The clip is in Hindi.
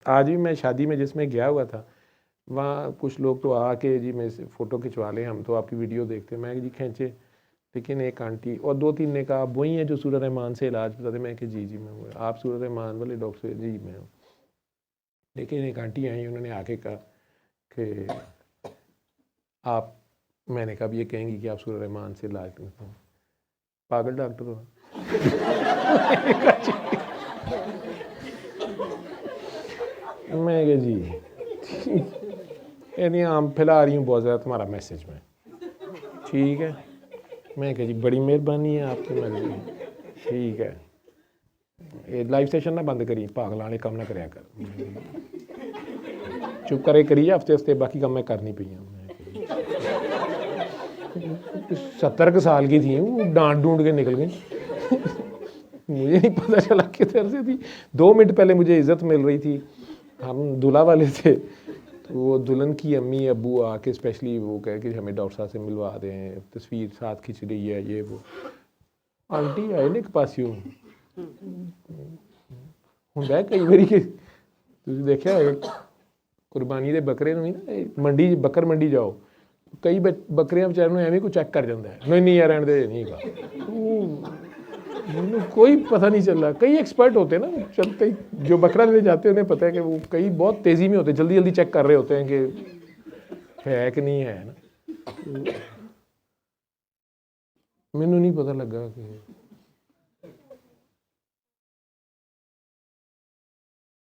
आज भी मैं शादी में जिसमें गया हुआ था, वहाँ कुछ लोग तो आके जी मेरे से फ़ोटो खिंचवा लें, हम तो आपकी वीडियो देखते हैं। मैं जी खींचे, लेकिन एक आंटी और 2-3 ने कहा आप वही हैं जो सूरह रहमान से इलाज बताते। मैं कि जी मैं हूँ। आप सूरह रहमान वाले डॉक्टर? जी मैं हूँ। लेकिन एक आंटी आई, उन्होंने आके कहा कि आप, मैंने कहा ये कहेंगी कि आप सूरह रहमान से इलाज करते हैं, पागल डॉक्टर हो? मैं क्या जी यानी आम फैला रही हूँ बहुत ज़्यादा तुम्हारा मैसेज में, ठीक है। मैं क्या जी बड़ी मेहरबानी है आपकी, मर्जी, ठीक है। ये लाइव सेशन ना बंद करी, पागल वाले काम ना कराया कर, चुप करे करिए हफ्ते हफ्ते, बाकी काम मैं करनी पई हूँ। 70 साल की थी वो, डांट ढूंढ के निकल गई। मुझे नहीं पता चला किधर से थी। 2 मिनट पहले मुझे इज्जत मिल रही थी, हम दूल्हा वाले थे, तो वो दुल्हन की अम्मी अब्बू आके स्पेशली वो कहे कि हमें डॉक्टर साहब से मिलवा दें, तस्वीर साथ खिंच रही है, ये वो। आंटी आए ने एक पासियों ਹੁੰਦਾ कई बारी कि तुझे देखा है कुर्बानी के बकरे नहीं ना, मंडी बकर मंडी जाओ, कई बकरियां बेचारे एवं कोई चेक कर जाता है, नहीं यार रहने दे नहीं का, कोई पता नहीं चल रहा। कई एक्सपर्ट होते हैं ना, चल कई जो बकरा लेने जाते हैं उन्हें पता है कि वो कई बहुत तेज़ी में होते हैं, जल्दी जल्दी चेक कर रहे होते हैं कि है कि नहीं है ना। मैनू नहीं पता लगा कि